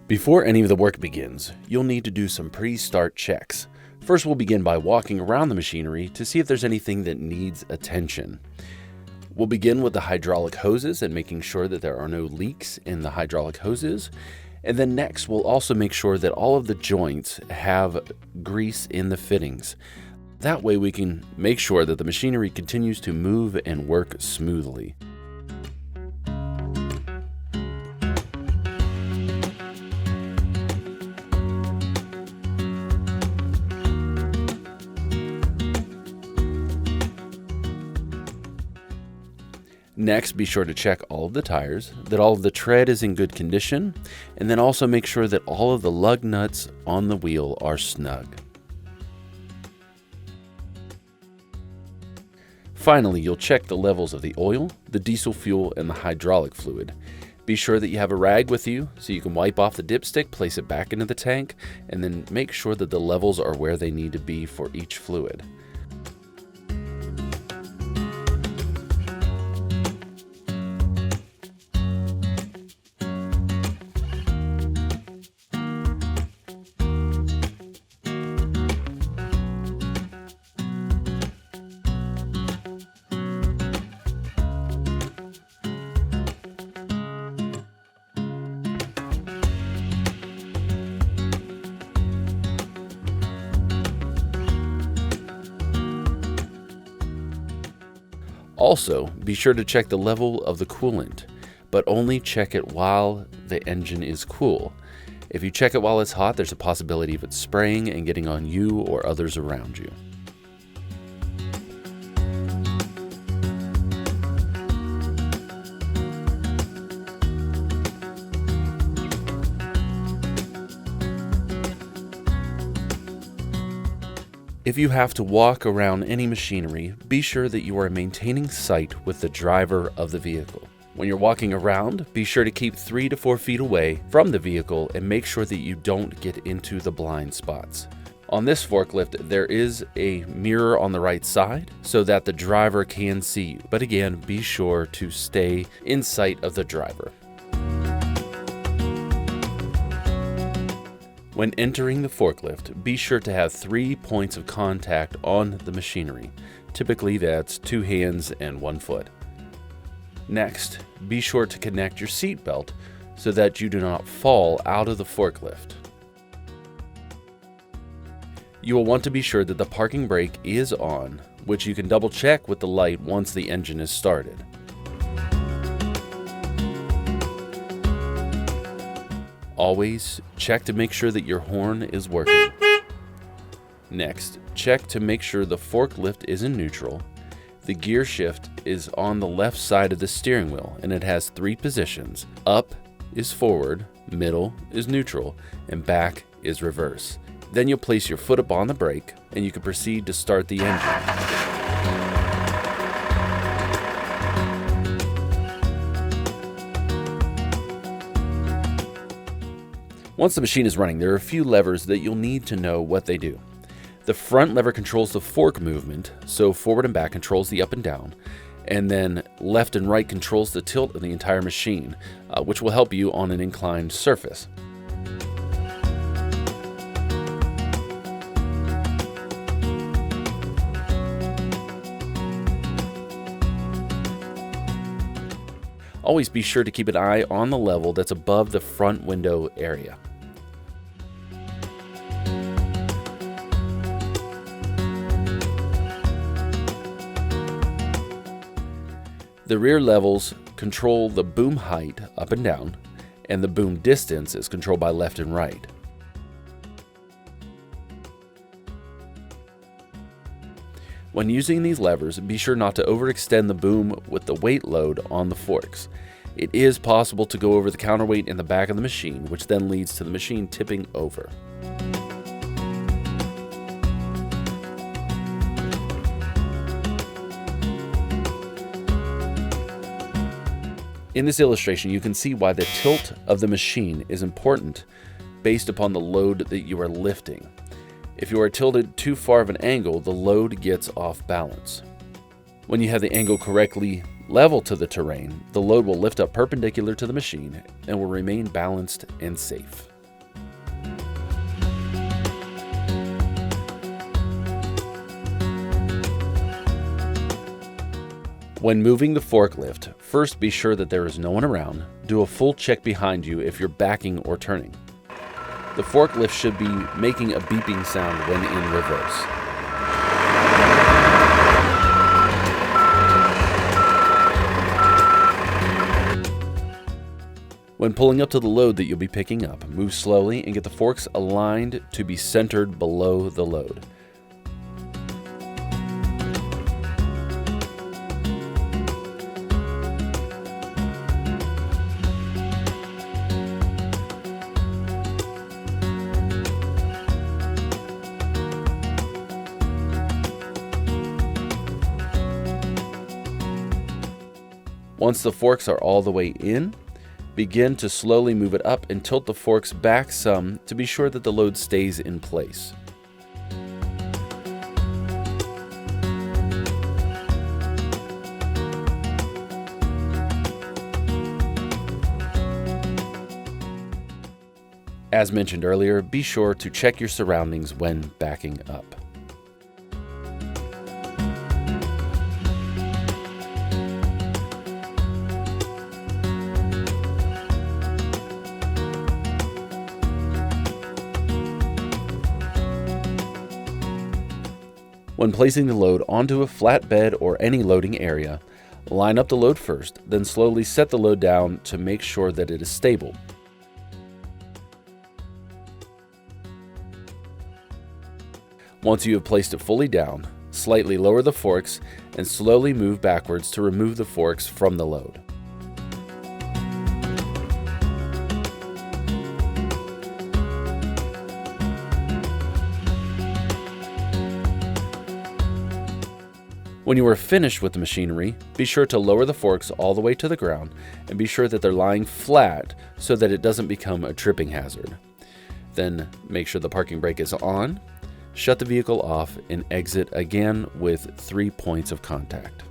Before any of the work begins, you'll need to do some pre-start checks. First, we'll begin by walking around the machinery to see if there's anything that needs attention. We'll begin with the hydraulic hoses and making sure that there are no leaks in the hydraulic hoses. And then next, we'll also make sure that all of the joints have grease in the fittings. That way we can make sure that the machinery continues to move and work smoothly. Next, be sure to check all of the tires, that all of the tread is in good condition, and then also make sure that all of the lug nuts on the wheel are snug. Finally, you'll check the levels of the oil, the diesel fuel, and the hydraulic fluid. Be sure that you have a rag with you so you can wipe off the dipstick, place it back into the tank, and then make sure that the levels are where they need to be for each fluid. Also, be sure to check the level of the coolant, but only check it while the engine is cool. If you check it while it's hot, there's a possibility of it spraying and getting on you or others around you. If you have to walk around any machinery, be sure that you are maintaining sight with the driver of the vehicle. When you're walking around, be sure to keep 3 to 4 feet away from the vehicle and make sure that you don't get into the blind spots. On this forklift, there is a mirror on the right side so that the driver can see you. But again, be sure to stay in sight of the driver. When entering the forklift, be sure to have 3 points of contact on the machinery. Typically that's 2 hands and 1 foot. Next, be sure to connect your seat belt so that you do not fall out of the forklift. You will want to be sure that the parking brake is on, which you can double check with the light once the engine is started. Always check to make sure that your horn is working. Next, check to make sure the forklift is in neutral. The gear shift is on the left side of the steering wheel and it has 3 positions. Up is forward, middle is neutral, and back is reverse. Then you'll place your foot up on the brake and you can proceed to start the engine. Once the machine is running, there are a few levers that you'll need to know what they do. The front lever controls the fork movement, so forward and back controls the up and down, and then left and right controls the tilt of the entire machine, which will help you on an inclined surface. Always be sure to keep an eye on the level that's above the front window area. The rear levels control the boom height up and down, and the boom distance is controlled by left and right. When using these levers, be sure not to overextend the boom with the weight load on the forks. It is possible to go over the counterweight in the back of the machine, which then leads to the machine tipping over. In this illustration, you can see why the tilt of the machine is important based upon the load that you are lifting. If you are tilted too far of an angle, the load gets off balance. When you have the angle correctly level to the terrain, the load will lift up perpendicular to the machine and will remain balanced and safe. When moving the forklift, first be sure that there is no one around. Do a full check behind you if you're backing or turning. The forklift should be making a beeping sound when in reverse. When pulling up to the load that you'll be picking up, move slowly and get the forks aligned to be centered below the load. Once the forks are all the way in, begin to slowly move it up and tilt the forks back some to be sure that the load stays in place. As mentioned earlier, be sure to check your surroundings when backing up. When placing the load onto a flatbed or any loading area, line up the load first, then slowly set the load down to make sure that it is stable. Once you have placed it fully down, slightly lower the forks and slowly move backwards to remove the forks from the load. When you are finished with the machinery, be sure to lower the forks all the way to the ground and be sure that they're lying flat so that it doesn't become a tripping hazard. Then make sure the parking brake is on, shut the vehicle off, and exit again with 3 points of contact.